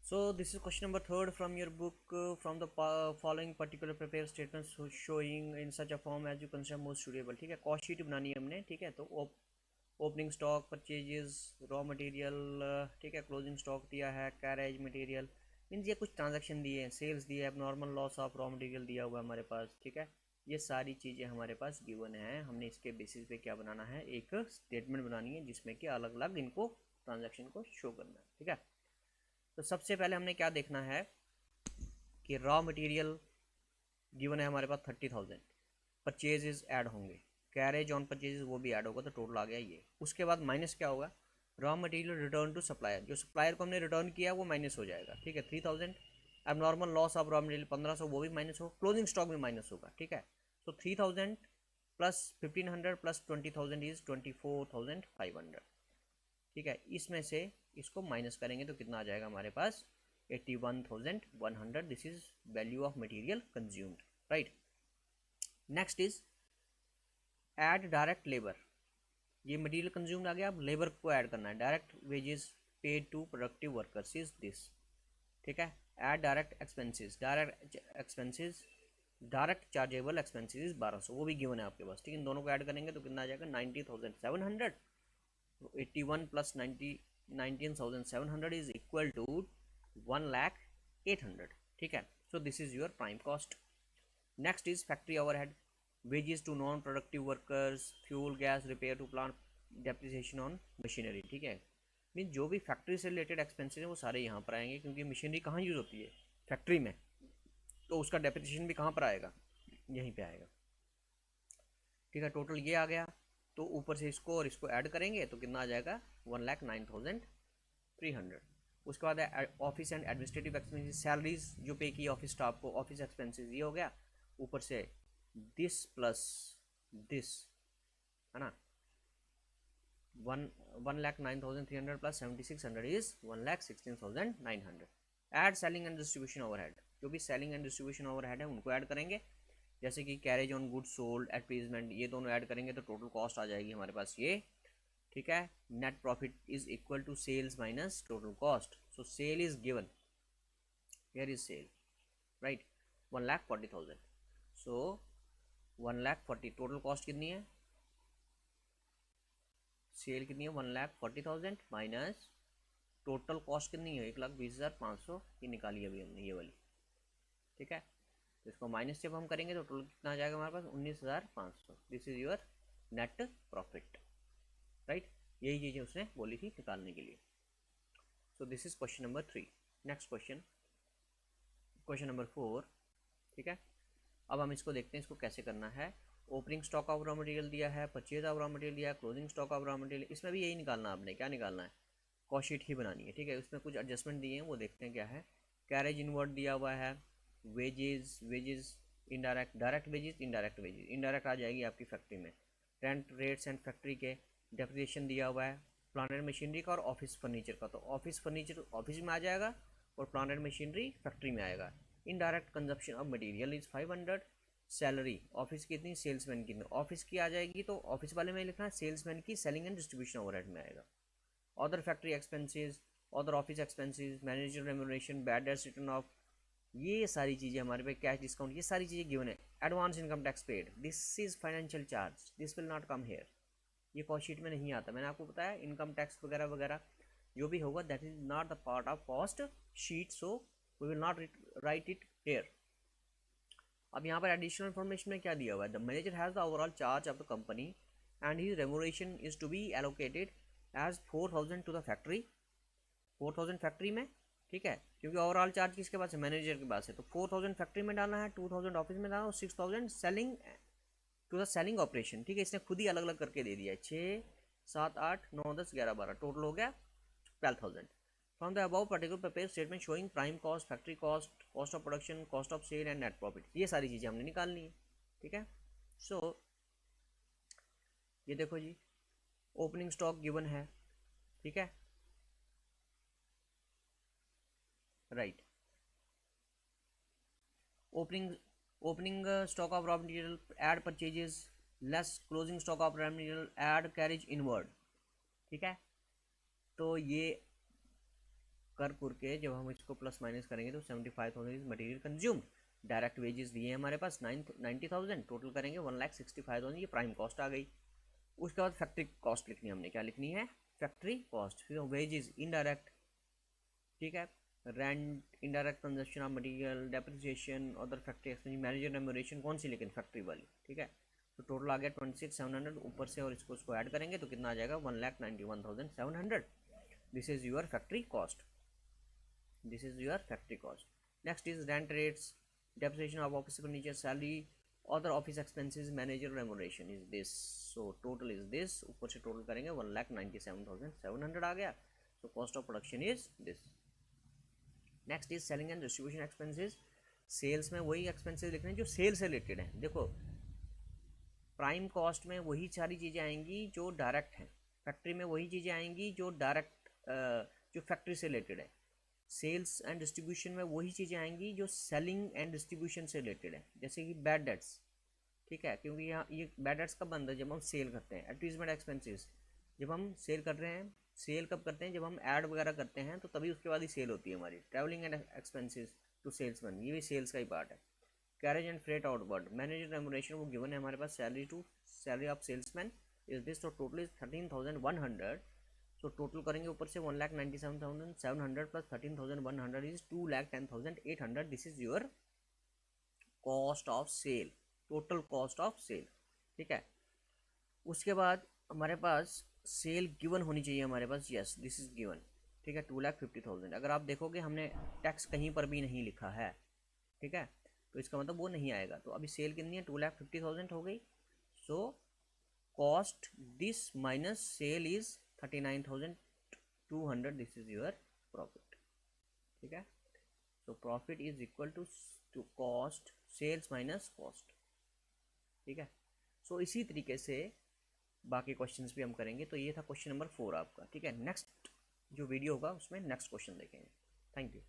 So this is question number third from your book. From the following particular prepare statements showing in such a form as you consider most suitable. ठीक है, cost sheet बनानी है हमने. ठीक है, तो opening stock, purchases, raw material, ठीक है, क्लोजिंग स्टॉक दिया है, कैरेज मटेरियल, मीन्स ये कुछ ट्रांजैक्शन दिए हैं, सेल्स दिया है, normal loss of raw material दिया हुआ है हमारे पास. ठीक है, ये सारी चीज़ें हमारे पास गिवन है. हमने इसके बेसिस पे क्या बनाना है, एक स्टेटमेंट बनानी है जिसमें कि अलग अलग इनको ट्रांजैक्शन को शो करना है. ठीक है, तो सबसे पहले हमने क्या देखना है कि रॉ मटेरियल गिवन है हमारे पास 30,000, परचेजेस ऐड होंगे, कैरेज ऑन परचेजेस वो भी ऐड होगा, तो टोटल आ गया ये. उसके बाद माइनस क्या होगा, raw material return to supplier, जो सप्लायर को हमने रिटर्न किया वो माइनस हो जाएगा. ठीक है, 3,000. अब normal loss of raw material 1,500, वो भी माइनस हो, क्लोजिंग स्टॉक भी माइनस होगा. ठीक है, तो 3,000 प्लस 1,500 प्लस 20,000 इज 24,500. ठीक है, इसमें से इसको माइनस करेंगे तो कितना आ जाएगा हमारे पास, 81,100. This is value of material consumed. Right, next is add direct labour. ये मटेरियल कंज्यूम्ड आ गया, अब लेबर को ऐड करना है. Direct wages paid to productive workers is this. ठीक है, add direct expenses, direct chargeable expenses is 1,200, वो भी गिवन है आपके पास. ठीक है, इन दोनों को ऐड करेंगे तो कितना आ जाएगा, 90,700. 81 प्लस 19,700 इज इक्वल टू 1,08,000. ठीक है, so this is your prime cost. Next is factory overhead, wages to non productive workers, fuel gas, repair to plant, depreciation on machinery. ठीक है, मीन जो भी फैक्ट्री से रिलेटेड एक्सपेंसेस हैं वो सारे यहाँ पर आएंगे, क्योंकि मशीनरी कहाँ यूज़ होती है, फैक्ट्री में, तो उसका डेप्रिसिएशन भी कहाँ पर आएगा, यहीं पे आएगा. ठीक है, टोटल ये आ गया, तो ऊपर से इसको और इसको ऐड करेंगे तो कितना आ जाएगा, 1,09,300. उसके बाद office and administrative expenses, salaries जो पे की ऑफिस स्टाफ को, ऑफिस एक्सपेंसेस ये हो गया. ऊपर से दिस प्लस दिस, है ना, 1,09,300 plus 7,600 is 1,16,900. Add selling and distribution overhead, जो भी सेलिंग एंड डिस्ट्रीब्यूशन ओवरहेड है उनको ऐड करेंगे, जैसे कि carriage on goods sold, advertisement, ये दोनों ऐड करेंगे तो टोटल कॉस्ट आ जाएगी हमारे पास ये. ठीक है, net profit is equal to sales minus total cost. So sale is given, here is sale, right, 1,40,000. So 1,40,000, total cost कितनी है, सेल कितनी है, 1,40,000 माइनस टोटल कॉस्ट कितनी है, 1,20,500, ये निकाली अभी हमने ये वाली. ठीक है, तो इसको माइनस जब हम करेंगे तो टोटल कितना आ जाएगा हमारे पास, 19,500. This is your net profit. Right, यही चीज़ें उसने बोली थी निकालने के लिए. सो this is question number 3. Next question, question number 4. ठीक है, अब हम इसको देखते हैं इसको कैसे करना है. Opening stock of raw material दिया है, परचेज ऑफ रॉ मटेरियल दिया है, closing stock of raw material, इसमें भी यही निकालना है आपने. क्या निकालना है, कॉस्ट शीट ही बनानी है. ठीक है, उसमें कुछ एडजस्टमेंट दिए हैं, वो देखते हैं क्या है. कैरेज इनवर्ट दिया हुआ है, wages indirect, direct wages, indirect wages, indirect आ जाएगी आपकी फैक्ट्री में. रेंट रेट्स एंड फैक्ट्री के, डेप्रिसिएशन दिया हुआ है, प्लांट एंड मशीनरी का और ऑफिस फर्नीचर का, तो ऑफिस फर्नीचर ऑफिस में आ जाएगा और प्लांट एंड मशीनरी फैक्ट्री में आएगा. Indirect consumption of material is 500. Salary office की इतनी, सेल्समैन की, ऑफिस की आ जाएगी तो ऑफिस वाले में लिखना है, सेल्समैन की सेलिंग एंड डिस्ट्रीब्यूशन ओवरहेड में आएगा. Other factory expenses, other office expenses, manager remuneration, bad debts return of, ये सारी चीज़ें हमारे पे, कैश डिस्काउंट, ये सारी चीज़ें गिवन है. Advance income tax paid, this is financial charge, this will not come here, ये कॉस्ट शीट में नहीं आता. मैंने आपको बताया इनकम टैक्स वगैरह वगैरह जो भी होगा that is not the part of cost sheet, so we will not write it here. अब यहाँ पर एडिशनल इन्फॉर्मेशन में क्या दिया हुआ है, the manager has the overall charge of the company and his remuneration is to be allocated as 4,000 to the factory, 4,000 factory में. ठीक है, क्योंकि ओवरऑल चार्ज किसके पास है, मैनेजर के पास है, तो 4,000 फैक्ट्री में डालना है, 2,000 ऑफिस में डालना है, 6,000 selling to the selling operation. ठीक है, इसने खुद ही अलग अलग करके दे दिया है, 6, 7, 8, 9, 10, 11, 12, टोटल हो गया 12,000. From the above particular prepare statement showing prime cost, factory cost, cost of production, cost of sale and net profit, ये सारी चीज़ें हमने निकालनी है. ठीक है, सो ये देखो जी, ओपनिंग स्टॉक गिवन है. ठीक है, right, opening stock of raw material add purchases less closing stock of raw material add carriage inward. ठीक है, तो ये कर कुर के जब हम इसको प्लस माइनस करेंगे तो 75,000 is material consumed, direct wages दिए हैं हमारे पास 90,000, टोटल करेंगे 1,65,000, ये प्राइम कॉस्ट आ गई। उसके बाद फैक्ट्री कॉस्ट लिखनी है हमने, क्या लिखनी है, फैक्ट्री कॉस्ट, फिर वेजेस इनडायरेक्ट, ठीक है, rent, indirect consumption of material, depreciation, other factory expense, manager remuneration, कौन सी लेकिन फैक्ट्री वाली, ठीक है। तो टोटल आ गया 26,700 ऊपर से, और इसको ऐड करेंगे तो कितना आ जाएगा 1,91,700। This is your factory cost, this is your factory cost. Next is rent rates, depreciation of office furniture, salary, other office expenses, manager remuneration is this. So total is this, ऊपर से total करेंगे 1,97,700 आ गया। So cost of production is this. Next is selling and distribution expenses, sales में वही expenses लिखने हैं जो सेल से रिलेटेड हैं। देखो प्राइम कॉस्ट में वही सारी चीज़ें आएंगी जो डायरेक्ट हैं, फैक्ट्री में वही चीज़ें आएंगी जो डायरेक्ट जो फैक्ट्री से रिलेटेड है, सेल्स एंड डिस्ट्रीब्यूशन में वही चीज़ें आएंगी जो सेलिंग एंड डिस्ट्रीब्यूशन से रिलेटेड है, जैसे कि बैड डेट्स, ठीक है, क्योंकि यहाँ ये बैड डेट्स कब बनता है, जब हम सेल करते हैं। एडवर्टीजमेंट एक्सपेंसेस, जब हम सेल कर रहे हैं, सेल कब करते हैं, जब हम ऐड वगैरह करते हैं तो तभी उसके बाद ही सेल होती है हमारी। Travelling and expenses to salesman, ये भी सेल्स का ही पार्ट है। Carriage and freight outward, manager remuneration वो गिवन है हमारे पास, salary of salesman is this, तो टोटल इज 13,100। सो टोटल करेंगे ऊपर से 1,97,700 plus 13,100 is 2,10,800। This is your cost of sale, total cost of sale, ठीक है। उसके बाद हमारे पास सेल गिवन होनी चाहिए हमारे पास, यस दिस इज गिवन, ठीक है, 2,50,000। अगर आप देखोगे हमने टैक्स कहीं पर भी नहीं लिखा है, ठीक है, तो इसका मतलब वो नहीं आएगा। तो अभी सेल कितनी है, 2,50,000 हो गई। So cost this minus sale is 39,200, this is your profit, ठीक है। So profit is equal to cost sales minus cost, ठीक है। सो इसी तरीके से बाकी क्वेश्चंस भी हम करेंगे। तो ये था क्वेश्चन नंबर 4 आपका, ठीक है। नेक्स्ट जो वीडियो होगा उसमें नेक्स्ट क्वेश्चन देखेंगे। Thank you.